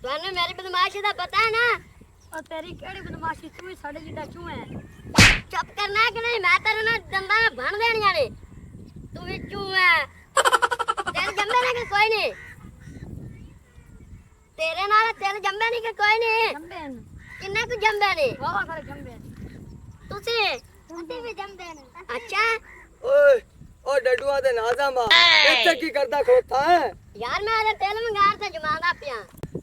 ਤੁਹਾਨੂੰ ਮੇਰੀ ਬਦਮਾਸ਼ੀ ਦਾ ਪਤਾ ਹੈ ਨਾ? और तेरी केड़ी बदमाशी तू ही साडे जिड्डा क्यों है? चुप करना है कि नहीं? मैं तेरे नाल दंदा भन देनियां ने। तू भी क्यों है? तेरे जम्मे ने कि कोई नहीं? तेरे नाल तेरे जम्मे नहीं कि कोई नहीं? जम्मे ने। किन्ने को जम्मे ने? वाह सारे जम्मे ने। तुसी भी जम्मे ने। अच्छा ओए ओ डडुआ दे नाज़ामा इत्थे की करदा खोता है? यार मैं अरे तेल मंगार ते जमांदा पिया।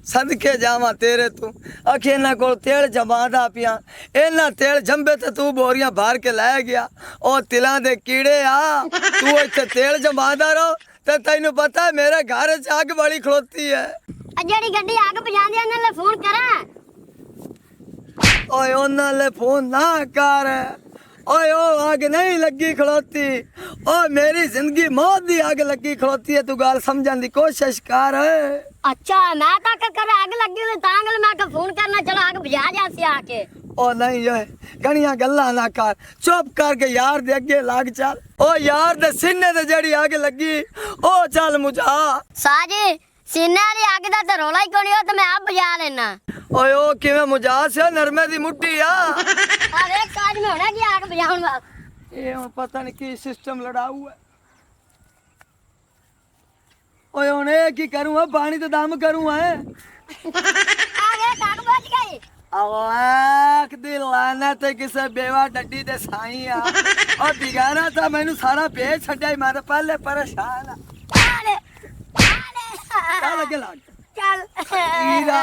सदके जावा तेरे तू आखे इन्हां कोल तेल जमादा पिया इन्हां तेल जंबे ते तू बोरियां भर के लै गया ओ तिलां दे कीड़े आ तू इत्थे तेल जमादा रहो ते तैनू पता है मेरे घर च आग बड़ी खलोती है जेड़ी गड्डी आग बुझांदी उन्हां ले फोन करा ओए उन्हां ले फोन ना कर ओए ओ आग नहीं लगी खलोती ओ मेरी जिंदगी मौत दी आग लगी खलोती है तू गाल समझण दी कोशिश कर अच्छा मैं तक कर आग लगी तो तांगल मैं का फोन करना चलो आग बुझा जासी आके ओ नहीं ओए गणिया गल्ला ना कर चुप करके यार दे अगे लाग चल ओ यार दे सीने ते जेड़ी आग लगी ओ चल मुझा साजी सीने वाली आग दा ते रोला ही कोनी हो तो मैं आप बुझा लेना ओए ओ किवें मुझा से नरमे दी मुट्ठी आ देख साज में होना कि आग बुझाउन वाला ये हुन पता नहीं की सिस्टम लड़ाऊ है ओए हुन ए की करूं पानी तो दम करूं है आगे आग बुझ गई आख दी लानत किसे बेवा डड्डी दे साई आ ओ दिगाना था मैनू सारा भेज छड्या मैं तो पहले परेशान अरे चल अगे लाग चल हीरा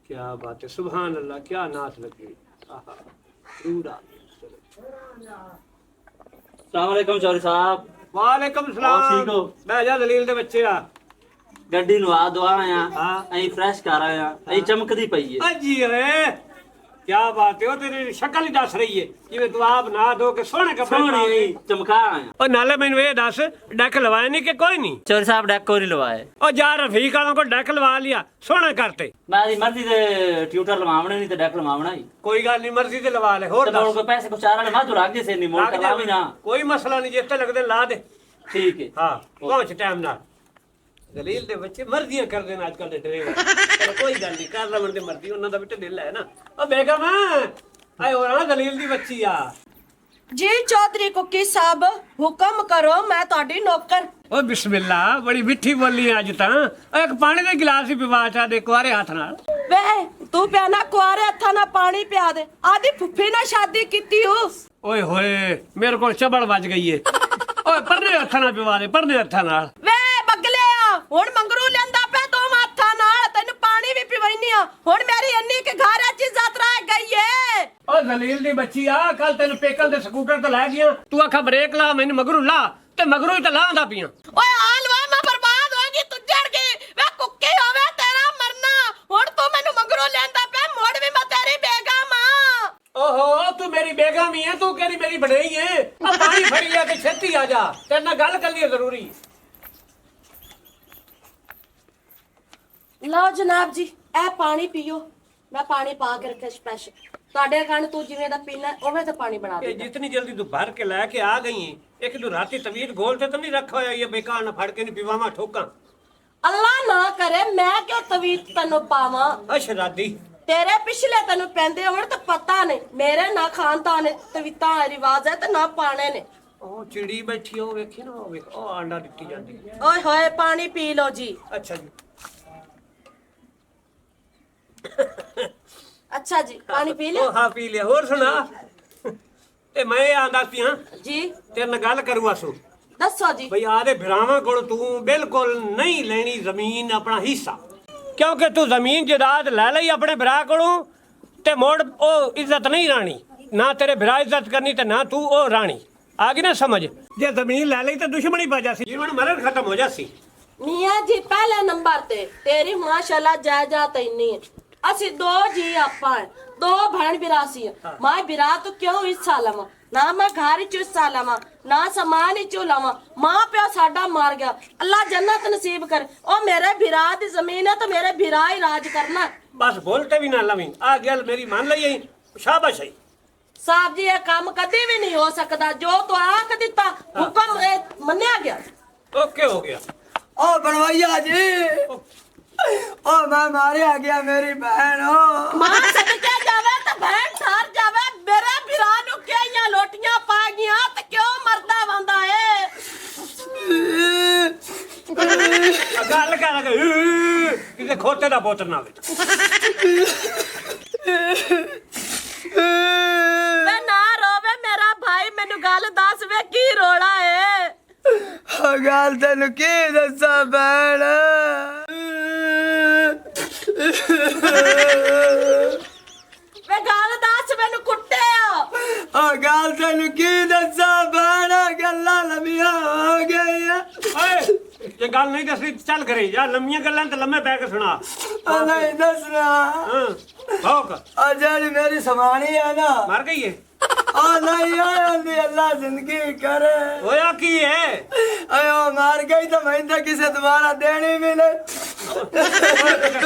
क्या बात है सुभान अल्लाह क्या नाच लगी आहा पूरा अस्सलाम वालेकुम चौधरी साहब वालेकुम सलाम और ठीक हो? मैं जा दलील दे बच्चे आ ਗੱਡੀ ਨੂੰ ਆ ਦਵਾ ਆਇਆ ਹਾਂ। ਅਸੀਂ ਫਰੈਸ਼ ਕਰ ਆਏ ਆ ਅਸੀਂ ਚਮਕਦੀ ਪਈ ਏ अजी रे क्या बात है वो तेरी शक्ल ही दस रही है जिਵੇਂ ਤੂੰ ਆਪ ਨਾ ਧੋ ਕੇ ਸੋਹਣੇ ਕੱਪੜੇ ਪਾ ਸੋਹਣੀ ਗਈ ਚਮਕਾ ਆਇਆ ਉਹ ਨਾਲੇ ਮੈਨੂੰ ਇਹ ਦੱਸ ਡੈਕ ਲਵਾਏ ਨਹੀਂ ਕਿ ਕੋਈ ਨਹੀਂ ਚੌਧਰੀ ਸਾਹਿਬ ਡੈਕੋਰੀ ਲਵਾਏ ਉਹ ਜਾ ਰਫੀਕ ਵਾਲੋਂ ਕੋ ਡੈਕ ਲਵਾ ਲਿਆ ਸੋਹਣਾ ਕਰਤੇ ਮੈਂ ਦੀ ਮਰਜ਼ੀ ਦੇ ਟਿਊਟਰ ਲਵਾਉਣੇ ਨਹੀਂ ਤੇ ਡੈਕ ਲਵਾਉਣਾ ਹੀ ਕੋਈ ਗੱਲ ਨਹੀਂ ਮਰਜ਼ੀ ਤੇ ਲਵਾ ਲੈ ਹੋਰ ਤੇ ਮੋੜ ਦੱਸ ਕੋ ਪੈਸੇ ਕੋ ਚਾਰ ਵਾਲੇ ਮਾਧੂ ਰੱਖ ਦੇ ਸੇ ਨਹੀਂ ਮੋੜ ਲੱਗ ਕੇ ਲਾਵੀ ਨਾ ਕੋਈ ਮਸਲਾ ਨਹੀਂ ਜਿੱਥੇ ਲੱਗਦੇ ਲਾ ਦੇ ਠੀਕ ਹੈ ਹਾਂ ਪਹੁੰਚ ਟਾਈਮ ਨਾਲ ਦਲੀਲ ਦੇ ਬੱਚੇ ਮਰਜ਼ੀਆਂ ਕਰਦੇ ਨੇ ਅੱਜ ਕੱਲ ਦੇ ਡਰਾਈਵਰ ਚਲੋ ਕੋਈ ਗੱਲ ਨਹੀਂ ਕਰ ਲਵਣ ਦੇ ਮਰਜ਼ੀ ਉਹਨਾਂ ਦਾ ਵੀ ਢਿੱਲ ਹੈ ਨਾ ਉਹ ਬੇਗਮ ਆਏ ਹੋਰ ਨਾ ਦਲੀਲ ਦੀ ਬੱਚੀ ਆ जी चौधरी कुकी साहब हुक्म करो मैं ਤੁਹਾਡੀ ਨੌਕਰ ਓ ਬਿਸਮਿਲ੍ਲਾ ਬੜੀ ਮਿੱਠੀ ਬੋਲੀ ਅੱਜ ਤਾਂ ਇੱਕ ਪਾਣੀ ਦੇ ਗਿਲਾਸ ਹੀ ਪਿਵਾ ਚਾ ਦੇ ਕੁਆਰੇ ਹੱਥ ਨਾਲ ਵੇ ਤੂੰ ਪਿਆਨਾ ਕੁਆਰੇ ਹੱਥਾਂ ਨਾਲ ਪਾਣੀ ਪਿਆ ਦੇ ਆਦੀ ਫੁੱਫੀ ਨਾਲ ਸ਼ਾਦੀ ਕੀਤੀ ਹੋ ਓਏ ਹੋਏ ਮੇਰੇ ਕੋਲ ਚਬੜ ਵੱਜ ਗਈ ਏ ਓਏ ਪਰਨੇ ਹੱਥਾਂ ਨਾਲ ਪਿਵਾ ਦੇ ਪਰਨੇ ਹੱਥਾਂ ਨਾਲ ਵੇ ਬਗਲਿਆ ਹੁਣ ਮੰਗਰੂ ਲੈਂਦਾ ਪਿਆ ਤੂੰ ਹੱਥਾਂ ਨਾਲ ਤੈਨੂੰ ਪਾਣੀ ਵੀ ਪਿਵਾਈਨੀ ਆ ਹੁਣ ਮੇਰੀ ਇੰਨੀ ਕਿ ਘਰ ਅੱਜ ਇੱਜ਼ਤ ਰਹਿ ਗਈ ਏ ਓ ਦਲੀਲ ਦੀ ਬੱਚੀ ਆ ਕੱਲ ਤੈਨੂੰ ਪੇਕਲ ਦੇ ਸਕੂਟਰ ਤੇ ਲੈ ਗਿਆ ਤੂੰ ਆਖਾ ਬ੍ਰੇਕ ਲਾ ਮੈਨੂੰ ਮਗਰੂ ਲਾ ਤੇ ਮਗਰੂ ਹੀ ਤਾਂ ਲਾਉਂਦਾ ਪੀਆਂ ਓਏ ਹਾਲਵਾ ਮੈਂ ਬਰਬਾਦ ਹੋਏਗੀ ਤੂੰ ਜੜ ਗਈ ਵੇ ਕੁੱਕੀ ਹੋਵੇ ਤੇਰਾ ਮਰਨਾ ਹੁਣ ਤੂੰ ਮੈਨੂੰ ਮੰਗਰੂ ਲੈਂਦਾ ਪਿਆ ਮੋੜ ਵੀ ਮੈਂ ਤੇਰੀ ਬੇਗਮ ਆ ਓਹੋ ਤੂੰ ਮੇਰੀ ਬੇਗਮ ਹੀ ਹੈ ਤੂੰ ਕਿਹੜੀ ਮੇਰੀ ਬਣਾਈ ਏ ਆ ਪਾਣੀ ਫੜੀ ਲਿਆ ਤੇ ਛੇਤੀ ਆ ਜਾ ਤੇਰੇ ਨਾਲ ਗੱਲ ਕਰਨੀ ਹੈ ਜ਼ਰੂਰੀ ਲਓ ਜਨਾਬ ਜੀ ਇਹ ਪਾਣੀ ਪੀਓ ਮੈਂ ਪਾਣੀ ਪਾ ਕੇ ਰੱਖਿਆ ਸਪੈਸ਼ਲ ਤੁਹਾਡੇ ਕਾਰਨ ਤੂੰ ਜਿਵੇਂ ਦਾ ਪੀਣਾ ਉਵੇਂ ਦਾ ਪਾਣੀ ਬਣਾ ये ਦੇ जितनी जल्दी तू भर के लेके आ गई है एक दो राती तवीर गोल से तो नहीं रखा हुआ ये बेकार ना फड़ के नहीं पीवामा ठोका ਅੱਲਾ ਨਾ ਕਰੇ ਮੈਂ ਕਿਉਂ ਤਵੀਤ ਤੈਨੂੰ ਪਾਵਾਂ अशरादी ਤੇਰੇ ਪਿਛਲੇ ਤੈਨੂੰ ਪੈਂਦੇ ਹੋਣ ਤਾਂ ਪਤਾ ਨਹੀਂ ਮੇਰੇ ਨਾ ਖਾਨਦਾਨ ਨੇ ਤਵੀਤਾਂ ਦਾ ਰਿਵਾਜ ਹੈ ਤੇ ਨਾ ਪਾਣੇ ਨੇ ओ चिड़ी बैठी हो वेखी ना हो वेख ओ आंडा दित्ती जांदी ਓਏ ਹੋਏ ਪਾਣੀ ਪੀ ਲਓ ਜੀ अच्छा जी ਅੱਛਾ ਜੀ ਪਾਣੀ ਪੀ ओ ਲਿਆ हां पी लिया और सुना ते मैं आंदा पिया ਜੀ तेरे नाल गल करूं आसू ਦੱਸੋ ਜੀ भई आदे भरावां कोल तू बिल्कुल नहीं लेनी जमीन अपना हिस्सा क्योंकि तू जमीन जायदाद ले लई अपने भरा कोलों ते मोड़ ओ इज्जत नहीं रानी ना तेरे भरा इज्जत करनी ते ना तू ओ रानी आ गई ना समझ जे जमीन ले लई ते दुश्मनी पा जासी जीवन मरण खत्म हो जासी ਮੀਆਂ ਜੀ ਪਹਿਲੇ ਨੰਬਰ ਤੇ ਤੇਰੀ ਮਾਸ਼ਾਅੱਲਾ ਜਾਇਦਾਦ ਇੰਨੀ ਹੈ ਅਸੀਂ ਦੋ ਜੀ ਆਪਾਂ ਦੋ ਭੈਣ ਬਿਰਾਸੀ ਮੈਂ ਬਿਰਾ ਤੋਂ ਕਿਉਂ ਹਿੱਸਾ ਲਵਾਂ ਨਾ ਮੈਂ ਘਰ ਚ ਹਿੱਸਾ ਲਵਾਂ ਨਾ ਸਮਾਨ ਚ ਲਵਾਂ ਮਾਂ ਪਿਓ ਸਾਡਾ ਮਾਰ ਗਿਆ ਅੱਲਾ ਜੰਨਤ ਨਸੀਬ ਕਰ ਉਹ ਮੇਰੇ ਬਿਰਾ ਦੀ ਜ਼ਮੀਨ ਹੈ ਤਾਂ ਮੇਰੇ ਬਿਰਾ ਹੀ ਰਾਜ ਕਰਨਾ बस बोलते भी ना लवी आ गल मेरी मान लई ਸ਼ਾਬਾਸ਼ ਹੈ ਸਾਹਿਬ ਜੀ ਇਹ ਕੰਮ ਕਦੇ ਵੀ ਨਹੀਂ ਹੋ ਸਕਦਾ ਜੋ ਤੂੰ ਆਖ ਦਿੱਤਾ ਹੁਕਮ ਇਹ ਮੰਨਿਆ ਗਿਆ ਓਕੇ ਹੋ ਗਿਆ ओ बनवैया जी ओ मैं मारे आ गया मेरी बहन हो ਮਾਂ ਸਦਕੇ ਜਾਵੇ ਤਾਂ ਭੈਣ ਠਾਰ ਜਾਵੇ ਮੇਰੇ ਵੀਰਾਂ ਨੂੰ ਕਿਹੀਆਂ ਲੋਟੀਆਂ ਪਾ ਗਈਆਂ ਤੇ ਕਿਉਂ ਮਰਦਾ ਵੰਦਾ ਏ ਗੱਲ ਕਰ ਕਿਤੇ ਖੋਤੇ ਦਾ ਬੋਤਲ ਨਾ ਵਿੱਚ ਵੇ ਨਾ ਰੋਵੇ ਮੇਰਾ ਭਾਈ ਮੈਨੂੰ ਗੱਲ ਦੱਸ ਵੇ ਕੀ ਰੋਲਾ ਏ गल तेन की दसा भैन ਵੇ ਗੱਲ ਦੱਸ ਮੈਨੂੰ ਕੁੱਟਿਆ गल तेन की दसा भैन गल्ला लमिया हो गई ਓਏ ਇਹ ਗੱਲ ਨਹੀਂ ਦੱਸੀ ਚੱਲ ਕਰੇ ਯਾਰ ਲੰਮੀਆਂ ਗੱਲਾਂ ਤੇ ਲੰਮੇ ਪੈ ਕੇ ਸੁਣਾ नहीं दसना ਹਾਂ ਭੌਕ जड़ी मेरी समानी है ना ਮਰ ਗਈ ਏ नहीं आंदी अल्लाह जिंदगी करे ਹੋਇਆ ਕੀ ਹੈ अयो मार गई तो मैं तो किसे दोबारा देनी भी नहीं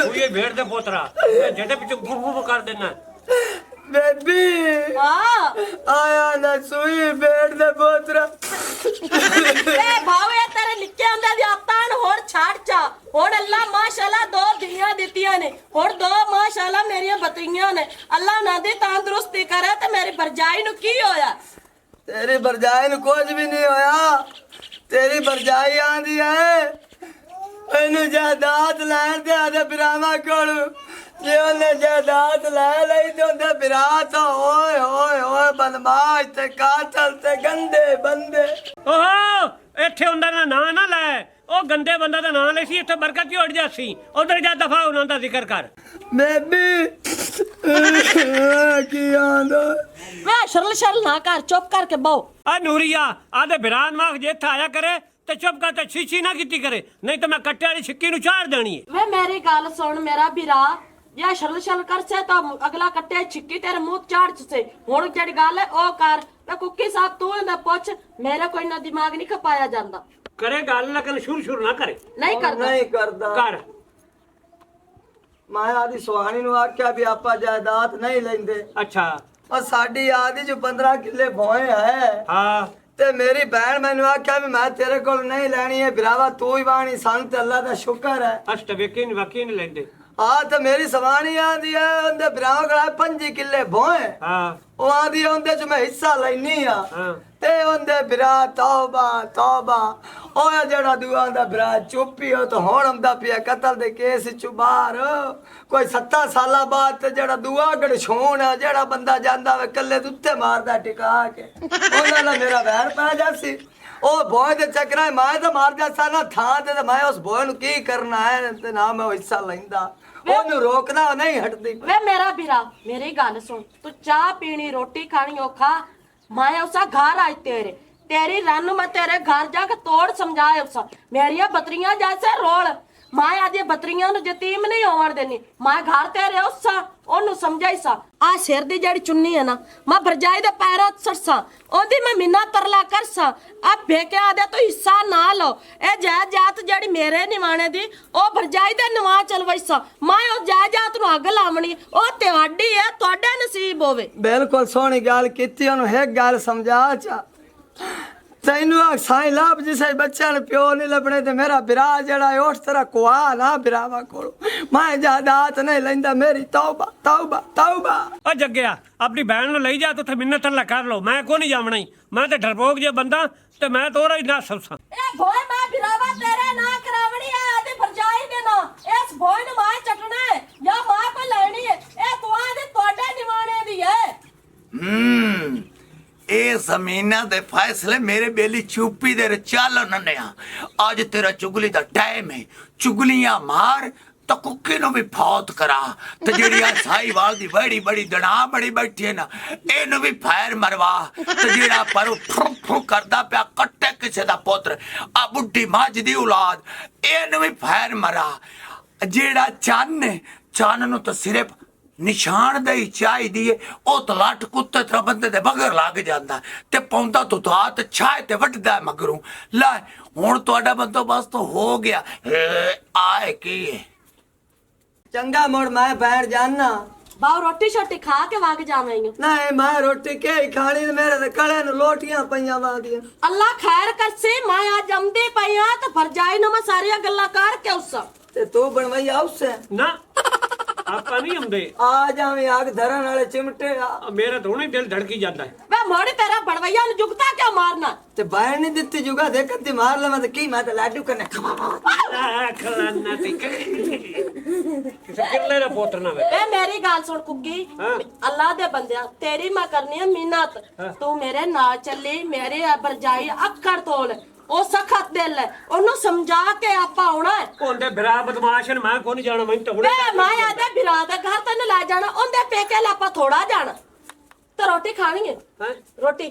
ਹੋਈਏ ਭੇੜ ਦੇ ਪੋਤਰਾ ਜਿਹੜੇ ਪਿੱਛੇ ਗੁਰੂ ਕਰ ਦੇਣਾ बेबी ਹਾਂ आया ना सुई बेड दे पोतरा ਏ ਭਾਵੇਂ ਤੇਰੇ ਨਿੱਕੇ ਹੁੰਦੇ ਦੀ ਆਤਾਂ ਹੁਣ ਛੱਡ ਚਾ ਹੁਣ ਅੱਲਾ ਮਾਸ਼ਾਅੱਲਾ ਦੋ ਧੀਆਂ ਦਿੱਤੀਆਂ ਨੇ ਹੁਣ ਦੋ ਮਾਸ਼ਾਅੱਲਾ ਮੇਰੀਆਂ ਬਤੀਆਂ ਨੇ ਅੱਲਾ ਨਾ ਦੀ ਤੰਦਰੁਸਤੀ ਕਰੇ ਤੇ ਮੇਰੀ ਭਰਜਾਈ ਨੂੰ ਕੀ ਹੋਇਆ तेरी भरजाई ने कुछ भी नहीं होया तेरी भरजाई आंदी है इन्हू जायदाद लैन दे आदे बिरामा कोल जे ओने जायदाद लै लई ते ओंदे बिरा तो ओए ओए ओए बदमाश ते कातल ते गंदे बंदे ਓਹੋ ਇੱਥੇ ਹੁੰਦਾ ਨਾ ਨਾਂ ਨਾ ਲੈ ਉਹ ਗੰਦੇ ਬੰਦਾ ਦਾ ਨਾਂ ਲੈ ਸੀ ਇੱਥੇ ਬਰਕਤ ਹੀ ਉੱਡ ਜਾਸੀ ਉਧਰ ਜਾ ਦਫਾ ਉਹਨਾਂ ਦਾ ਜ਼ਿਕਰ ਕਰ बेबी की आंदा ਵੇ ਸ਼ਰਲ ਨਾ ਕਰ ਚੁੱਪ ਕਰਕੇ ਬਹੁ ਆ ਨੂਰੀਆ ਆਦੇ ਬਿਰਾਨ ਮਾਖ ਜੇ ਇੱਥੇ ਆਇਆ ਕਰੇ ਤੇ ਚੁੱਪ ਕਰ ਤੇ ਛੀਛੀ ਨਾ ਕੀਤੀ ਕਰੇ ਨਹੀਂ ਤਾਂ ਮੈਂ ਕੱਟੇ ਵਾਲੀ ਛਿੱਕੀ ਨੂੰ ਚਾੜ ਦੇਣੀ ਹੈ ਵੇ ਮੇਰੀ ਗੱਲ ਸੁਣ ਮੇਰਾ ਵੀਰਾ ਜਾਂ ਸ਼ਰਲ ਕਰ ਸੇ ਤਾਂ ਅਗਲਾ ਕੱਟੇ ਛਿੱਕੀ ਤੇਰੇ ਮੂੰਹ ਚਾੜ ਸੇ ਹੁਣ ਜਿਹੜੀ ਗੱਲ ਹੈ ਉਹ ਕਰ ਵੇ ਕੁੱਕੀ ਸਾਹਿਬ ਤੂੰ ਇਹਦਾ ਪੁੱਛ ਮੇਰਾ ਕੋਈ ਨਾ ਦਿਮਾਗ ਨਹੀਂ ਖਪਾਇਆ ਜਾਂਦਾ ਕਰੇ ਗੱਲ ਲੇਕਿਨ ਸ਼ੁਰ ਨਾ ਕਰੇ ਨਹੀਂ ਕਰਦਾ नहीं करदा ਕਰ मैं आदि सुहानी नु आख्या भी आपा जायदाद नहीं लेंदे ਅੱਛਾ और साडी आदि जो 15 किले भोए है ਹਾਂ ते मेरी बहन मैनू आख्या भी मैं तेरे कोल नहीं लैनी है बिरावा तू ही वाणी सन ते अल्लाह दा शुक्र है ਅਸ ਤਾਂ ਵੇਖੀ ਨਹੀਂ ਲੈਂਦੇ हाँ तो मेरी सवानी आंदी है उनदे बिरावा कोल 5 किले भोए ਹਾਂ ओ आंदी है उनदे च मैं हिस्सा लैनी आ ਹਾਂ ते उनदे बिरा तौबा तौबा ओया जेड़ा दुआ दा बिरा चुप्पी हो तो हुण आंदा पिया कतल दे केस च बाहर कोई 7 साला बाद ते जेड़ा दुआ गड़छोण जेड़ा बंदा जांदा वे कल्ले दे उत्ते मारदा टिका के ओना दा मेरा वैर पै जासी ओ भोए दे चक्करा मैं तो मार जासा ना थां ते मैं उस भोए नु की करना है ते ना मैं हिस्सा लैंदा ओनू रोकना नहीं हटदी ਵੇ ਮੇਰਾ ਵੀਰਾ ਮੇਰੀ ਗੱਲ ਸੁਣ ਤੂੰ ਚਾਹ ਪੀਣੀ ਰੋਟੀ ਖਾਣੀ ਉਹ ਖਾ ਮੈਂ ਉਸਾ ਘਰ ਆਈ तेरी रन मैं तेरे घर जाके तोड़ समझाए उसा मेरिया बतरियां जैसे रोल मैं आदि बतरियां नु यतीम नहीं होवन देनी मैं घर तेरे उसा ओनु समझाई सा आ सिर दी जेड़ी चुन्नी है ना मैं भरजाई दे पैरों सरसा ओदी मैं मिन्ना तरला करसा अब भेके आदे तो हिस्सा ना लो ए जायदाद जेड़ी मेरे निवाणे दी ओ भरजाई दे निवा चलवैसा मैं ओ जायदाद नु अग लावणी ओ तेवाडी है तोड़े नसीब होवे बिल्कुल सोहनी गल कीती ओनु एक गल समझा चा तैनू साई लाभ जिसे बच्चा ने प्यो नहीं लभने ते मेरा बिरा जड़ा उस तरह कुआ ना बिरावा कोल मैं जायदाद नहीं लैंदा मेरी तौबा तौबा तौबा ओ जग्गिया अपनी बहन नु लई जा तो थे मिन्नत अल्लाह कर लो मैं को नहीं जावना ही मैं ते डरपोक जे बंदा ते मैं तोरा ही ना सबसा ए भोए मैं बिरावा तेरे ना करावणी है आदि भरजाई दे ना इस भोए नु मां चटना है या मां को लेनी है ए तू आदि तोड़े निवाणे दी है ਇਹ ਜ਼ਮੀਨਾਂ ਦੇ ਫੈਸਲੇ ਮੇਰੇ ਬੇਲੀ ਚੁੱਪੀ ਦੇ ਚੱਲ ਨੰਨਿਆ ਅੱਜ ਤੇਰਾ ਚੁਗਲੀ ਦਾ ਟਾਈਮ ਹੈ ਚੁਗਲੀਆਂ ਮਾਰ ਤਾਂ ਕੁੱਕੀ ਨੂੰ ਵੀ ਫੌਤ ਕਰਾ ਤੇ ਜਿਹੜੀ ਆ ਸਾਈਵਾਲ ਦੀ ਬੜੀ ਬੜੀ ਦਣਾ ਬੜੀ ਬੈਠੀ ਹੈ ਨਾ ਇਹਨੂੰ ਵੀ ਫਾਇਰ ਮਰਵਾ ਤੇ ਜਿਹੜਾ ਪਰ ਫੁਰ ਫੁਰ ਕਰਦਾ ਪਿਆ ਕੱਟੇ ਕਿਸੇ ਦਾ ਪੁੱਤਰ ਆ ਬੁੱਢੀ ਮੱਝ ਦੀ ਔਲਾਦ ਇਹਨੂੰ ਵੀ ਫਾਇਰ ਮਰਾ ਜਿਹੜਾ ਚੰਨ ਨੂੰ ਤਾਂ ਸਿਰਫ ਨਿਸ਼ਾਨਦੇਹੀ ਚਾਹੀਦੀ ਏ ਉਹ ਤਲਾਟ ਕੁੱਤੇ ਤਰ੍ਹਾਂ ਬੰਦੇ ਦੇ ਬਗਰ ਲੱਗ ਜਾਂਦਾ ਤੇ ਪੌਂਦਾ ਤੁਤਾ ਤੇ ਛਾਏ ਤੇ ਵੱਢਦਾ ਮਗਰੋਂ ਲੈ ਹੁਣ ਤੁਹਾਡਾ ਬੰਦੋਬਸਤ ਹੋ ਗਿਆ ਆਏ ਕੀ चंगा मुड़ मैं बैठ जाना ਬਾਹਰ ਰੋਟੀ ਛੋਟੀ ਖਾ ਕੇ ਵਾਗ ਜਾਵਾਂਗੇ। ਨਹੀਂ ਮੈਂ ਰੋਟੀ ਕੇ ਹੀ ਖਾਣੀ ਤੇ ਮੇਰੇ ਤੇ ਕੜੇ ਨੂੰ ਲੋਟੀਆਂ ਪਈਆਂ ਵਾਦੀਆਂ। ਅੱਲਾ ਖੈਰ ਕਰਸੇ ਮੈਂ ਅੱਜ ਜੰਮਦੀ ਪਈ ਆ ਤੇ ਭਰਜਾਈ ਨੂੰ ਮੈਂ ਸਾਰੀਆਂ ਗੱਲਾਂ ਕਰਕੇ ਉਸ ਤੇ ਤੂੰ ਬਣਵਾਈ ਆਉਸੇ ਨਾ ਆਪਾਂ ਨਹੀਂ ਆਉਂਦੇ। ਆ ਜਾਵੇਂ ਆਗ ਧਰਨ ਵਾਲੇ ਚਿਮਟੇ ਆ। ਮੇਰਾ ਤਾਂ ਹੁਣੇ ਦਿਲ ਧੜਕੀ ਜਾਂਦਾ ਹੈ। ਵੇ ਮੋੜੀ ਤੇਰਾ ਬਣਵਈਆ ਨੂੰ ਜੁਗਤਾ ਕਿਉਂ ਮਾਰਨਾ? ਤੇ ਬਾਹਰ ਨਹੀਂ ਦਿੱਤੀ ਜੁਗਾ ਦੇਖ ਤੇ ਮਾਰ ਲਵਾਂ ਤੇ ਕੀ ਮੈਂ ਤਾਂ ਲਾਡੂ ਕਰਨੇ ਖਲਾਨਾ ਤੇ ਕਿਸੇ ਕਿਰਲੇ ਦਾ ਪੁੱਤ ਨਾ ਵੇ। ਵੇ ਮੇਰੀ ਗੱਲ ਸੁਣ ਕੁੱਗੀ, ਅੱਲਾ ਦੇ ਬੰਦਿਆ ਤੇਰੀ ਮੈਂ ਕਰਨੀ ਆ ਮਿੰਨਤ, ਤੂੰ ਮੇਰੇ ਨਾਲ ਚੱਲੀ, ਮੇਰੇ ਭਰਜਾਈ ਅੱਖਰ ਤੋਲ, ਉਹ ਸਖਤ ਦਿਲ ਹੈ, ਉਹਨੂੰ ਸਮਝਾ ਕੇ ਆਪਾਂ ਆਉਣਾ ਹੈ। ਉਹਦੇ ਬਰਾ ਬਦਮਾਸ਼ ਨੇ ਮੈਂ ਕੋਈ ਨਹੀਂ ਜਾਣਾ, ਮੈਨੂੰ ਤਾਂ ਹੁਣੇ ਵੇ ਮੈਂ ਆਦੇ ਬਿਰਾ ਦੇ ਘਰ ਤੈਨੂੰ ਲੈ ਜਾਣਾ, ਉਹਦੇ ਪੇਕੇ ਲਾ ਆਪਾਂ ਥੋੜਾ ਜਾਣਾ ਤੇ ਰੋਟੀ ਖਾਣੀ ਹੈ। ਹੈਂ? ਰੋਟੀ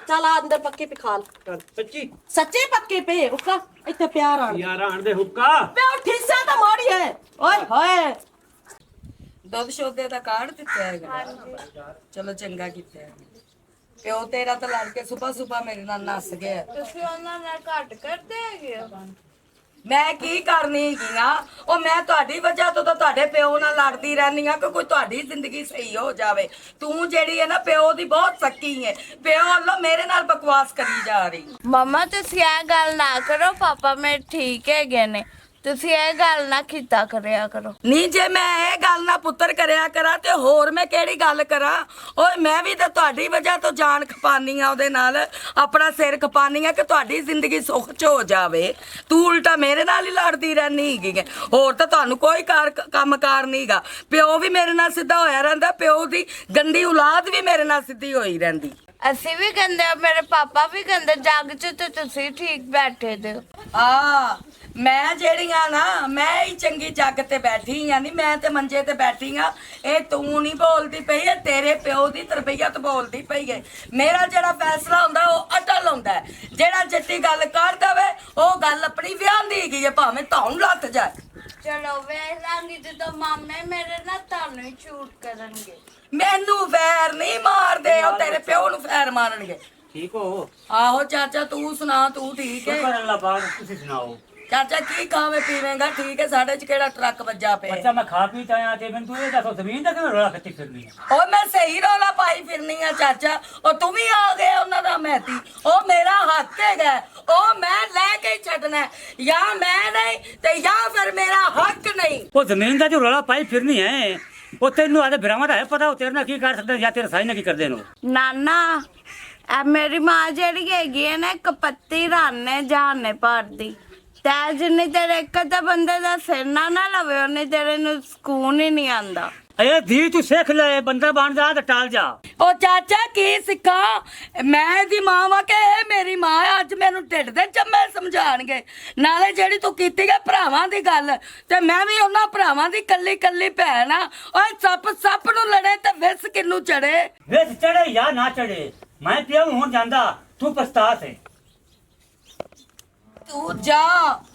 ਚੱਲ ਆ ਅੰਦਰ ਪੱਕੀ ਪੀ ਖਾ ਲੈ। ਸੱਚੀ ਸੱਚੀ ਪੱਕੀ ਪੀ ਹੁੱਕਾ ਇੱਥੇ ਪਿਆਰ ਆਣ ਯਾਰ ਆਣ ਦੇ ਹੁੱਕਾ। ਵੇ ਉਹ ਠੀਸਾ ਤਾਂ ਮੋੜੀ ਹੈ। ਓਏ ਹੋਏ ਦੁੱਧ ਸ਼ੋਦੇ ਦਾ ਕਾਢ ਦਿੱਤਾ ਹੈਗਾ। ਚਲੋ ਚੰਗਾ ਕੀਤਾ ਹੈ। ਪਿਓ ਤੇਰਾ ਤਾਂ ਲੜ ਕੇ ਸੁਬਾ ਮੇਰੇ ਨਾਲ ਨੱਸ ਗਿਆ। ਤੁਸੀਂ ਉਹਨਾਂ ਨਾਲ ਘੱਟ ਕਰਦੇ ਹੈਗੇ ਹੋ। ਮੈਂ ਕੀ ਕਰਨੀ ਹੈਗੀ ਆ? ਉਹ ਮੈਂ ਤੁਹਾਡੀ ਵਜ੍ਹਾ ਤੋਂ ਤਾਂ ਤੁਹਾਡੇ ਪਿਓ ਨਾਲ ਲੜਦੀ ਰਹਿੰਦੀ ਆ ਕਿ ਕੋਈ ਤੁਹਾਡੀ ਜ਼ਿੰਦਗੀ ਸਹੀ ਹੋ ਜਾਵੇ। ਤੂੰ ਜਿਹੜੀ ਹੈ ਨਾ ਪਿਓ ਦੀ ਬਹੁਤ ਸੱਕੀ ਹੈ। ਪਿਓ ਵੱਲੋਂ ਮੇਰੇ ਨਾਲ ਬਕਵਾਸ ਕਰੀ ਜਾ ਰਹੀ। ਮਮਾ ਤੁਸੀਂ ਇਹ ਗੱਲ ਨਾ ਕਰੋ, ਪਾਪਾ ਮੇਰੇ ਠੀਕ ਹੈਗੇ ਨੇ, ਤੁਸੀਂ ਇਹ ਗੱਲ ਨਾ ਕੀਤਾ ਕਰਿਆ ਕਰੋ। ਨਹੀਂ ਜੇ ਮੈਂ ਇਹ ਗੱਲ ਨਾ ਪੁੱਤਰ ਕਰਿਆ ਕਰਾਂ ਤੇ ਹੋਰ ਮੈਂ ਕਿਹੜੀ ਗੱਲ ਕਰਾਂ? ਓਏ ਮੈਂ ਵੀ ਤਾਂ ਤੁਹਾਡੀ ਵਜ੍ਹਾ ਤੋਂ ਜਾਨ ਖਪਾਨੀ ਆ, ਉਹਦੇ ਨਾਲ ਆਪਣਾ ਸਿਰ ਖਪਾਨੀ ਆ ਕਿ ਤੁਹਾਡੀ ਜ਼ਿੰਦਗੀ ਸੁੱਖ ਚ ਹੋ ਜਾਵੇ। ਤੂੰ ਉਲਟਾ ਮੇਰੇ ਨਾਲ ਹੀ ਲੜਦੀ ਰਹਿੰਦੀ ਹੈਗੀ। ਹੋਰ ਤਾਂ ਤੁਹਾਨੂੰ ਕੋਈ ਕੰਮਕਾਰ ਨਹੀਂਗਾ। ਪਿਓ ਵੀ ਮੇਰੇ ਨਾਲ ਸਿੱਧਾ ਹੋਇਆ ਰਹਿੰਦਾ, ਪਿਓ ਦੀ ਗੰਦੀ ਔਲਾਦ ਵੀ ਮੇਰੇ ਨਾਲ ਸਿੱਧੀ ਹੋਈ ਰਹਿੰਦੀ। ਅਸੀਂ ਵੀ ਕਹਿੰਦੇ ਆ, ਮੇਰੇ ਪਾਪਾ ਵੀ ਕਹਿੰਦੇ, ਜੱਗ 'ਚ ਤੇ ਤੁਸੀਂ ਠੀਕ ਬੈਠੇ ਦੇ ਹੋ। ਆ ਮੈਂ ਜਿਹੜੀਆਂ ਨਾ ਮੈਂ ਹੀ ਚੰਗੀ ਜੱਗ ਤੇ ਬੈਠੀ ਆ, ਨਹੀਂ ਮੈਂ ਤੇ ਮੰਜੇ ਤੇ ਬੈਠੀ ਆ। ਇਹ ਤੂੰ ਨਹੀਂ ਬੋਲਦੀ ਪਈ, ਇਹ ਤੇਰੇ ਪਿਓ ਦੀ ਤਰਬੀਅਤ ਬੋਲਦੀ ਪਈ ਹੈ। ਮੇਰਾ ਜਿਹੜਾ ਫੈਸਲਾ ਹੁੰਦਾ ਉਹ ਅਟਲ ਹੁੰਦਾ ਹੈ। ਜਿਹੜਾ ਜੱਟੀ ਗੱਲ ਕਰ ਦਵੇ ਉਹ ਗੱਲ ਆਪਣੀ ਵਿਆਹਦੀ ਹੈਗੀ ਹੈ, ਭਾਵੇਂ ਤੁਹਾਨੂੰ ਲੱਤ ਜਾਏ। ਚਲੋ ਵੇਖ ਲਾਂਗੀ ਜਦੋਂ ਮਾਮੇ ਮੇਰੇ ਨਾਲ ਤੁਹਾਨੂੰ ਹੀ ਸ਼ੂਟ ਕਰਨਗੇ। ਮੈਨੂੰ ਫੈਰ ਨਹੀਂ ਮਾਰਦੇ, ਉਹ ਤੇਰੇ ਪਿਓ ਨੂੰ ਫੈਰ ਮਾਰਨਗੇ। ਠੀਕ ਹੋ? ਆਹੋ ਚਾਚਾ ਤੂੰ ਸੁਣਾ, ਤੂੰ ਠੀਕ ਹੈ? ਸ਼ੁਕਰ ਅੱਲਾਹ ਪਾਕ, ਤੁਸੀਂ ਸੁਣਾਓ। ਚਾਚਾ ਕੀ ਖਾਵੇਂ ਪੀਵੇਂਗਾ? ਠੀਕ ਹੈ, ਸਾਡੇ ਚ ਕਿਹੜਾ ਟਰੱਕ ਵੱਜਾ ਪਿਆ? ਅੱਛਾ ਮੈਂ ਖਾ ਪੀ ਆਇਆ ਤੇ ਮੈਨੂੰ ਤੂੰ ਇਹ ਦੱਸੋ ਜ਼ਮੀਨ ਦਾ ਕਿਵੇਂ ਰੌਲਾ ਖੱਤੀ ਫਿਰਨੀ ਹੈ? ਉਹ ਮੈਂ ਸਹੀ ਰੌਲਾ ਪਾਈ ਫਿਰਨੀ ਆ ਚਾਚਾ। ਉਹ ਤੂੰ ਵੀ ਆ ਗਏ ਉਹਨਾਂ ਦਾ ਮਹਿਤੀ। ਉਹ ਮੇਰਾ ਹੱਕ ਹੈਗਾ, ਉਹ ਮੈਂ ਲੈ ਕੇ ਹੀ ਛੱਡਣਾ ਹੈ। ਜਾਂ ਮੈਂ ਨਹੀਂ ਤੇ ਜਾਂ ਫਿਰ ਮੇਰਾ ਹੱਕ ਨਹੀਂ। ਉਹ ਜ਼ਮੀਨ ਦਾ ਜੋ ਰੌਲਾ ਪਾਈ ਫਿਰਨੀ ਹੈ ਉਹ ਤੈਨੂੰ ਆਦੇ ਭਰਾਵਾਂ ਦਾ ਹੈ ਪਤਾ, ਉਹ ਤੇਰੇ ਨਾਲ ਕੀ ਕਰ ਸਕਦੇ ਜਾਂ ਤੇਰੇ ਸਾਈ ਨਾਲ ਕੀ ਕਰਦੇ ਨੇ? ਨਾਨਾ ਇਹ ਮੇਰੀ ਮਾਂ ਜਿਹੜੀ ਹੈਗੀ ਹੈ ਨਾ, ਇੱਕ ਪੱਤੀ ਰਾਨੇ ਜਾਣੇ ਭਰਦੀ, ਤੇ ਜਿੰਨੀ ਤੇਰੇ ਇੱਕ ਤਾਂ ਬੰਦੇ ਦਾ ਸਿਰ ਨਾ ਲਵੇ ਉਹਨੇ ਤੇਰੇ ਨੂੰ ਸਕੂਨ ਹੀ ਨਹੀਂ ਆਂਦਾ। ਇਹ ਧੀ ਤੂੰ ਸਿੱਖ ਲੈ, ਬੰਦਾ ਬਣ ਜਾ ਤੇ ਟਾਲ ਜਾ। ਉਹ ਚਾਚਾ ਕੀ ਸਿੱਖਾਂ? ਮੈਂ ਦੀ ਮਾਂ ਵਾਂ ਕਿ ਇਹ ਮੇਰੀ ਮਾਂ ਹੈ? ਅੱਜ ਮੈਨੂੰ ਢਿੱਡ ਦੇ ਚੰਮੇ ਸਮਝਾਣਗੇ। ਨਾਲੇ ਜਿਹੜੀ ਤੂੰ ਕੀਤੀ ਹੈ ਭਰਾਵਾਂ ਦੀ ਗੱਲ, ਤੇ ਮੈਂ ਵੀ ਉਹਨਾਂ ਭਰਾਵਾਂ ਦੀ ਕੱਲੀ ਕੱਲੀ ਭੈਣ ਆ। ਓਏ ਸੱਪ ਨੂੰ ਲੜੇ ਤੇ ਵਿਸ ਕਿੰਨੂੰ ਚੜੇ? ਵੇਸ ਚੜੇ ਜਾਂ ਨਾ ਚੜੇ, ਮੈਂ ਪਿਓ ਹੁਣ ਜਾਂਦਾ, ਤੂੰ ਪਛਤਾ ਸੇ। ਤੂੰ ਜਾ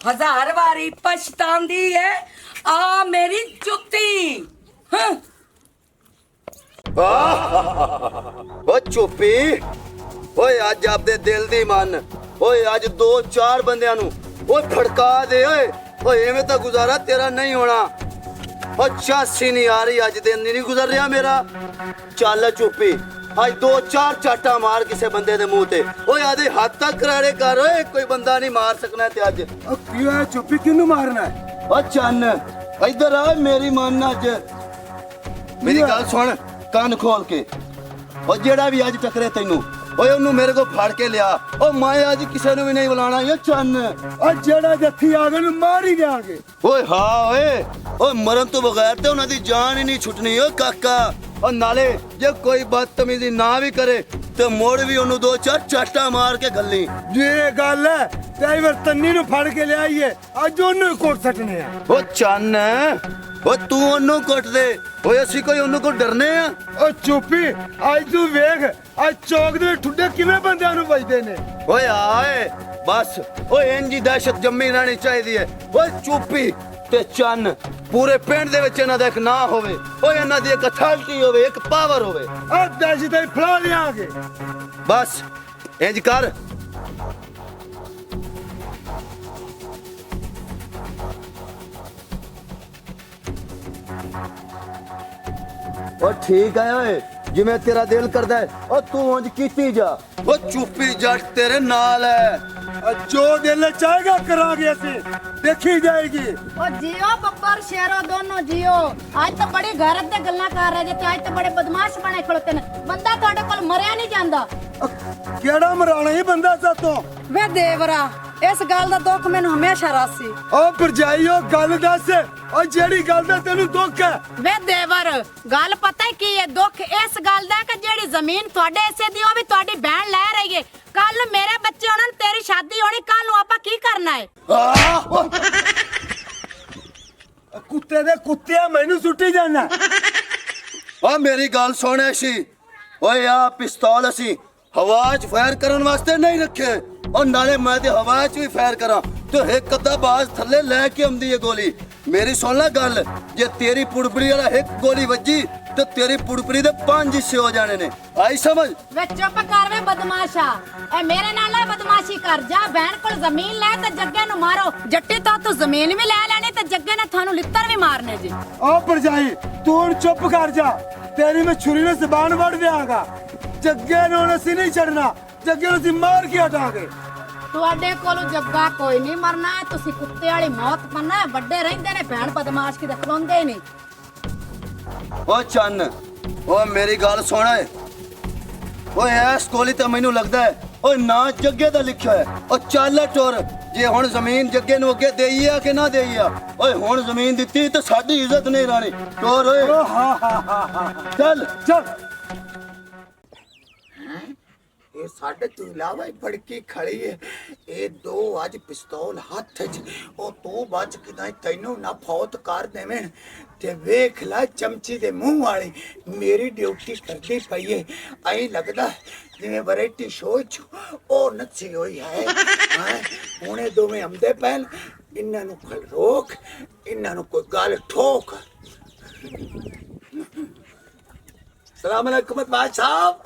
1000 ਵਾਰੀ ਪਛਤਾਉਂਦੀ ਹੈ ਆ ਮੇਰੀ ਜੁੱਤੀ। ਓ ਚੁੱਪੀ ਓਏ, ਅੱਜ ਆਪਦੇ ਦਿਲ ਦੀ ਮੰਨ ਓਏ। ਅੱਜ 2-4 ਬੰਦਿਆਂ ਨੂੰ ਓਏ ਖੜਕਾ ਦੇ ਓਏ। ਓਏ ਐਵੇਂ ਤਾਂ ਗੁਜ਼ਾਰਾ ਤੇਰਾ ਨਹੀਂ ਹੋਣਾ। ਓ 86 ਨਹੀਂ ਆ ਰਹੀ, ਅੱਜ ਦਿਨ ਨਹੀਂ ਗੁਜ਼ਰ ਰਿਹਾ ਮੇਰਾ। ਚੱਲ ਚੁੱਪੀ, ਅੱਜ 2-4 ਚਾਟਾ ਮਾਰ ਕਿਸੇ ਬੰਦੇ ਦੇ ਮੂੰਹ ਤੇ। ਓਏ ਆਦੇ ਹੱਥ ਤੱਕ ਕਰਾੜੇ ਕਰ ਓਏ, ਕੋਈ ਬੰਦਾ ਨਹੀਂ ਮਾਰ ਸਕਣਾ ਤੇ ਅੱਜ। ਓ ਕੀ ਹੋਇਆ ਚੁੱਪੀ, ਕਿਹਨੂੰ ਮਾਰਨਾ ਹੈ? ਓ ਚੰਨ ਇੱਧਰ ਆ, ਮੇਰੀ ਮੰਨ ਅੱਜ। ਮੇਰੀ ਗੱਲ ਸੁਣ ਕੰਨ ਖੋਲ ਕੇ। ਉਹ ਜਿਹੜਾ ਵੀ ਅੱਜ ਟਕਰੇ ਤੈਨੂੰ ਓਏ ਉਹਨੂੰ ਮੇਰੇ ਕੋਲ ਫੜ ਕੇ ਲਿਆ। ਉਹ ਮੈਂ ਅੱਜ ਕਿਸੇ ਨੂੰ ਵੀ ਨਹੀਂ ਬੁਲਾਣਾ। ਇਹ ਚੰਨ ਆ ਜਿਹੜਾ ਜੱਥੀ ਆ ਗਏ ਨੂੰ ਮਾਰ ਹੀ ਦਿਆਂਗੇ। ਓਏ ਹਾਂ ਓਏ, ਓਏ ਮਰਨ ਤੋਂ ਬਗੈਰ ਤੇ ਉਹਨਾਂ ਦੀ ਜਾਨ ਹੀ ਨਹੀਂ ਛੁੱਟਣੀ। ਓ ਕਾਕਾ, ਉਹ ਨਾਲੇ ਜੇ ਕੋਈ ਬਦਤਮੀਜ਼ੀ ਨਾ ਵੀ ਕਰੇ ਤੇ ਮੋੜ ਵੀ ਉਹਨੂੰ 2-4 ਚਾਟਾ ਮਾਰ ਕੇ ਗੱਲੀ। ਜੇ ਇਹ ਗੱਲ ਹੈ ਤੇ ਇਵਰ ਤੰਨੀ ਨੂੰ ਫੜ ਕੇ ਲਿਆਈਏ, ਅੱਜ ਉਹਨੂੰ ਹੀ ਕੋਟ ਸੱਟਨੇ ਆ। ਓ ਚੰਨ ਓ ਤੂੰ ਉਹਨੂੰ ਕੁੱਟ ਦੇ। ਓਏ ਅਸੀਂ ਕੋਈ ਉਹਨੂੰ ਕੋ ਡਰਨੇ ਆ? ਓ ਚੁੱਪੀ, ਅੱਜ ਤੂੰ ਵੇਖ ਅੱਜ ਚੌਕ ਦੇ ਠੁੱਡੇ ਕਿਵੇਂ ਬੰਦਿਆਂ ਨੂੰ ਵੱਜਦੇ ਨੇ। ਓਏ ਆਏ ਬਸ, ਓਏ ਇੰਜੀ ਦਹਿਸ਼ਤ ਜੰਮੀ ਰਹਿਣੀ ਚਾਹੀਦੀ ਹੈ। ਓਏ ਚੁੱਪੀ ਤੇ ਚੰਨ, ਪੂਰੇ ਪਿੰਡ ਦੇ ਵਿੱਚ ਇਹਨਾਂ ਦਾ ਇੱਕ ਨਾਂ ਹੋਵੇ। ਓਏ ਇਹਨਾਂ ਦੀ ਇੱਕ ਅਥਾਰਟੀ ਹੋਵੇ, ਇੱਕ ਪਾਵਰ ਹੋਵੇ। ਆ ਦਹਿਸ਼ਤ ਹੀ ਫੜਾ ਲਿਆਂਗੇ। ਬਸ ਇੰਜ ਕਰ। ਉਹ ਠੀਕ ਹੈ ਓਏ ਜਿਵੇਂ ਤੇਰਾ ਦਿਲ ਕਰਦਾ ਹੈ ਉਹ ਤੂੰ ਉਂਝ ਕੀਤੀ ਜਾ ਉਹ ਚੁੱਪੀ ਜੱਟ ਤੇਰੇ ਨਾਲ ਹੈ ਜੋ ਦਿਲ ਚਾਹੇਗਾ ਕਰਾਂਗੇ ਅਸੀਂ ਦੇਖੀ ਜਾਏਗੀ ਉਹ ਜਿਓ ਬੱਬਰ ਸ਼ੇਰੋ ਦੋਨੋਂ ਜਿਓ ਅੱਜ ਤਾਂ ਬੜੇ ਗੈਰਤ ਦੇ ਗੱਲਾਂ ਕਰ ਰਹੇ ਜੇ ਤੇ ਅੱਜ ਤਾਂ ਬੜੇ ਬਦਮਾਸ਼ ਬਣੇ ਖਲੋਤੇ ਨੇ ਬੰਦਾ ਤੁਹਾਡੇ ਕੋਲ ਮਰਿਆ ਨਹੀਂ ਜਾਂਦਾ ਕਿਹੜਾ ਮਰਾਣਾ ਹੀ ਬੰਦਾ ਸਾਤੋਂ ਵੇ ਦੇਵਰਾ ਇਸ ਗੱਲ ਦਾ ਦੁੱਖ ਮੈਨੂੰ ਹਮੇਸ਼ਾ ਰਾਸੀ ਉਹ ਭਰਜਾਈ ਉਹ ਗੱਲ ਦੱਸ ਉਹ ਜਿਹੜੀ ਗੱਲ ਦਾ ਤੈਨੂੰ ਦੁੱਖ ਹੈ ਵੇ ਦੇਵਰ ਗੱਲ ਪਤਾ ਕੀ ਹੈ ਦੁੱਖ ਇਸ ਗੱਲ ਦਾ ਕਿ ਜਿਹੜੀ ਜ਼ਮੀਨ ਤੁਹਾਡੇ ਹਿੱਸੇ ਦੀ ਉਹ ਵੀ ਤੁਹਾਡੀ ਭੈਣ ਲੈ ਰਹੀ ਹੈ ਕੱਲ ਮੇਰੇ ਬੱਚੇ ਹੋਣਨ ਤੇਰੀ ਸ਼ਾਦੀ ਹੋਣੀ ਕੱਲ ਨੂੰ ਆਪਾਂ ਕੀ ਕਰਨਾ ਹੈ ਕੁੱਤੇ ਦੇ ਕੁੱਤਿਆ ਮੈਨੂੰ ਸੁੱਟੀ ਜਾਣਾ ਆ ਮੇਰੀ ਗੱਲ ਸੁਣ ਐਸੀ ਓਏ ਆ ਪਿਸਤੌਲ ਅਸੀਂ ਹਵਾ 'ਚ ਫਾਇਰ ਕਰਨ ਵਾਸਤੇ ਨਹੀਂ ਰੱਖੇ और नाले मैं ते हवा च भी फायर करा तो एक अद्धा बाज थल्ले लेके आंदी है गोली मेरी सुन ले गल जे तेरी पुड़पड़ी वाला एक गोली वजी तो तेरी पुड़पड़ी दे 5 हिस्से हो जाने ने आई समझ वे चुप कर वे बदमाशा ए मेरे नाल बदमाशी कर जा बहन कोल जमीन ले ते जग्गे नु मारो जट्टी तो तू जमीन भी ले लेनी ते जग्गे ने थानू लित्तर भी मारने जी ओ भरजाई तू हुण चुप कर जा तेरी मैं छुरी ने जबान वड़ देंगा जग्गे नु ਅਸੀਂ नहीं छड़ना जग्गे नु ਅਸੀਂ मार के हटांगे ਤੁਹਾਡੇ ਕੋਲ ਜੱਗਾ ਕੋਈ ਨਹੀਂ ਮਰਨਾ ਤੁਸੀਂ ਕੁੱਤੇ ਵਾਲੀ ਮੌਤ ਪੰਨਾ ਵੱਡੇ ਰਹਿੰਦੇ ਨੇ ਭੈਣ ਬਦਮਾਸ਼ ਕੀ ਖਲੋਂਦੇ ਹੀ ਨਹੀਂ ਓ ਚੰਨ ਓ ਮੇਰੀ ਗੱਲ ਸੁਣ ਓਏ ਐਸ ਕੋਲੀ ਤਾਂ ਮੈਨੂੰ ਲੱਗਦਾ ਹੈ ਓਏ ਨਾ ਜੱਗੇ ਦਾ ਲਿਖਿਆ ਹੈ ਓ ਚੱਲ ਟੁਰ ਜੇ ਹੁਣ ਜ਼ਮੀਨ ਜੱਗੇ ਨੂੰ ਅੱਗੇ ਦੇਈ ਆ ਕਿ ਨਾ ਦੇਈ ਆ ਓਏ ਹੁਣ ਜ਼ਮੀਨ ਦਿੱਤੀ ਤੇ ਸਾਡੀ ਇੱਜ਼ਤ ਨਹੀਂ ਰਾਣੀ ਟੁਰ ਓਏ ਚੱਲ ਚੱਲ ਇਹ ਸਾਡੇ ਤੋਂ ਇਲਾਵਾ ਹੀ ਫੜਕੀ ਖੜੀ ਏ ਇਹ ਦੋ ਅੱਜ ਪਿਸਤੌਲ ਹੱਥ 'ਚ ਉਹ ਤੂੰ ਬਚ ਕਿਦਾਂ ਤੈਨੂੰ ਨਾ ਫੌਤ ਕਰ ਦੇਵੇਂ ਤੇ ਵੇਖ ਲੈ ਚਮਚੀ ਦੇ ਮੂੰਹ ਵਾਲੀ ਮੇਰੀ ਡਿਊਟੀ ਕਰਦੀ ਪਈ ਏ ਐਂ ਲੱਗਦਾ ਜਿਵੇਂ ਵੈਰਾਈਟੀ ਸ਼ੋਅ 'ਚ ਉਹ ਨੱਚੀ ਹੋਈ ਹੈ ਹੁਣੇ ਦੋਵੇਂ ਆਉਂਦੇ ਪੈਣ ਇਹਨਾਂ ਨੂੰ ਖਲ ਰੋਕ ਇਹਨਾਂ ਨੂੰ ਕੋਈ ਗੱਲ ਠੋਕ सलाम अलैकुम साहब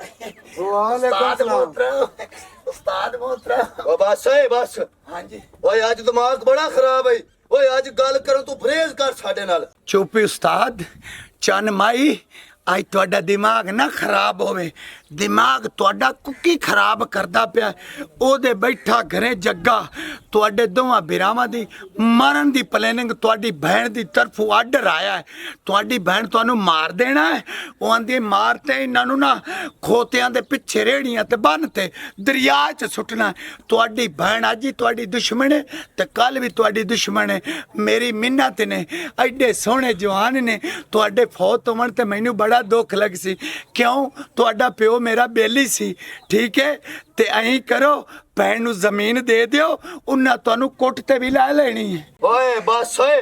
उस्ताद मोहतरम उस्ताद मोहतरम ओ बस हाँ जी ओए आज दिमाग बड़ा खराब है ओए आज गल करो तू फरेज कर साडे नाल चुप उस्ताद चन माई आज ਤੁਹਾਡਾ ਦਿਮਾਗ ਨਾ ਖਰਾਬ ਹੋਵੇ ਦਿਮਾਗ ਤੁਹਾਡਾ ਕੁੱਕੀ ਖਰਾਬ ਕਰਦਾ ਪਿਆ ਉਹਦੇ ਬੈਠਾ ਘਰੇ ਜੱਗਾ ਤੁਹਾਡੇ ਦੋਵਾਂ ਬਿਰਾਵਾਂ ਦੀ ਮਰਨ ਦੀ ਪਲੈਨਿੰਗ ਤੁਹਾਡੀ ਭੈਣ ਦੀ ਤਰਫੋਂ ਆਰਡਰ ਆਇਆ ਹੈ ਤੁਹਾਡੀ ਭੈਣ ਤੁਹਾਨੂੰ ਮਾਰ ਦੇਣਾ ਹੈ ਉਹ ਆਂਦੀ ਮਾਰਤੇ ਇਹਨਾਂ ਨੂੰ ਨਾ ਖੋਤਿਆਂ ਦੇ ਪਿੱਛੇ ਰੇੜੀਆਂ ਤੇ ਬੰਨ ਤੇ ਦਰਿਆ 'ਚ ਸੁੱਟਣਾ ਤੁਹਾਡੀ ਭੈਣ ਅੱਜ ਹੀ ਤੁਹਾਡੀ ਦੁਸ਼ਮਣ ਹੈ ਤੇ ਕੱਲ ਵੀ ਤੁਹਾਡੀ ਦੁਸ਼ਮਣ ਹੈ ਮੇਰੀ ਮਿੰਨਤ ਨੇ ਐਡੇ ਸੋਹਣੇ ਜਵਾਨ ਨੇ ਤੁਹਾਡੇ ਫੌਤ ਹੋਣ ਤੇ ਮੈਨੂੰ ਬੜਾ दुख लग सी क्यों तुहाडा प्यो मेरा बेली सी ठीक है ते ऐं करो भैन नूं जमीन दे दियो उन्हां तुहानूं कुट ते भी ला लेनी है ओए बस ओए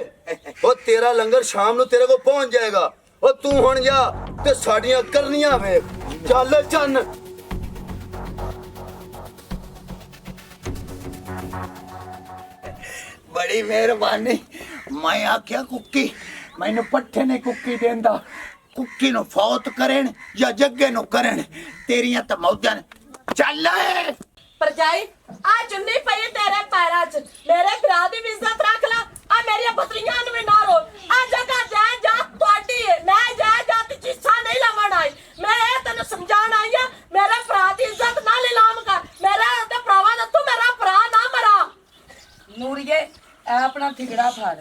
ओ तेरा लंगर शाम नूं तेरे को पहुंच जाएगा ओ तू हुण जा ते साडियां करनियां वेख चल चन बड़ी मेहरबानी मैं आख्या कुक्की मैनूं पट्ठे ने कुक्की देंदा कुक्की नु फौत करें या जग्गे नु करें तेरियां तो मौजां चल परजाई आ चुन्नी पई तेरे पैरां च मेरे भरा दी भी इज्जत रख ला आ मेरी पुत्रियां नु भी ना रो आ जगह जाए जा तोड़ी है मैं जाए जाती चिस्सा नहीं लवण आई मैं ए तन्नू समझाण आई हां मेरे भरा दी इज्जत ना नीलाम कर मेरा ते भरावां दा तू मेरा भरा ना मरा ਨੂਰੀਏ ਐ ਆਪਣਾ ਠਿਗੜਾ ਫੜ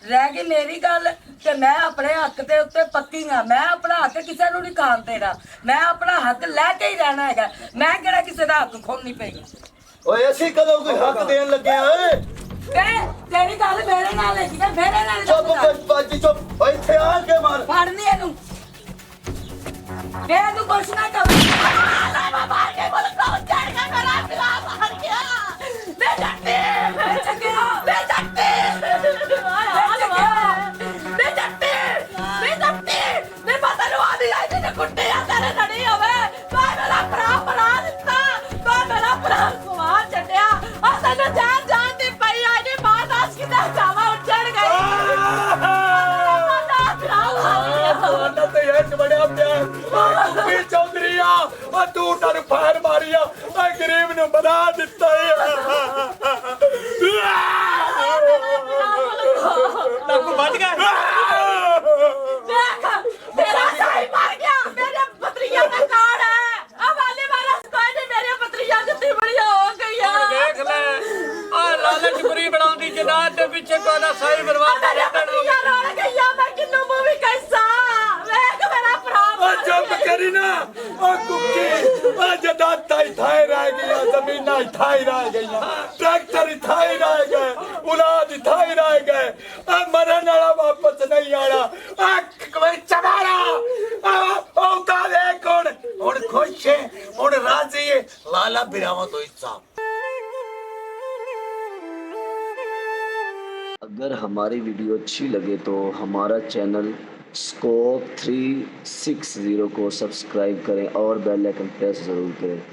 ਰਹਿ ਗਈ ਮੇਰੀ ਗੱਲ ਕਿ ਮੈਂ ਆਪਣੇ ਹੱਕ ਦੇ ਉੱਤੇ ਪੱਕੀ ਹਾਂ ਮੈਂ ਆਪਣਾ ਹੱਕ ਕਿਸੇ ਨੂੰ ਨਹੀਂ ਖਾਣ ਦੇਣਾ ਮੈਂ ਆਪਣਾ ਹੱਕ ਲੈ ਕੇ ਹੀ ਰਹਿਣਾ ਹੈਗਾ ਮੈਂ ਕਿਹੜਾ ਕਿਸੇ ਦਾ ਹੱਕ ਖੋਣੀ ਪਈ ਓਏ ਅਸੀਂ ਕਦੋਂ ਕੋਈ ਹੱਕ ਦੇਣ ਲੱਗੇ ਓਏ ਤੇਰੀ ਗੱਲ ਮੇਰੇ ਨਾਲ ਹੈ ਕਿ ਮੇਰੇ ਨਾਲ ਚੁੱਪ ਬਾਜੀ ਚੁੱਪ ਓਏ ਇੱਥੇ ਆ ਕੇ ਮਾਰ ਫੜਨੀ ਇਹਨੂੰ ਇਹ ਤੂੰ ਕੁਛ ਨਾ ਕਰ बाबा के बोल कौन जाएगा मेरा पिला बाहर गया मैं जाते मैं जाते मैं पता नहीं आदि आई थी कुट्टे या तेरे नड़ी होवे तो मेरा भरा बना दिता तो मेरा भरा सुवार चटिया और तने जान जान दी पई आई नी बात आज की जावा उछड़ गई ना तो ये बड़े अपने चौधरीया और तू उन्होंने फायर मारिया और गरीब ने बना दिता बच गए तेरा साई मार पीछे को ना सारी बर्बाद मेरे बच्चियां रोड़ गईया मैं किन्नू मूवी कैसा वेख मेरा भरा ओ चुप करी ना ओ कुकी ओ जदा थाई रह गई जमीना थाई रह गई ट्रैक्टर थाई रह गए औलाद थाई रह गए आ मरन वाला वापस नहीं आना आ कोई चबारा ओ का दे कौन हुन खुश है हुन राजी है लाला बिरावा तो हिस्सा। अगर हमारी वीडियो अच्छी लगे तो हमारा चैनल स्कोप 360 को सब्सक्राइब करें और बेल आइकन प्रेस ज़रूर करें।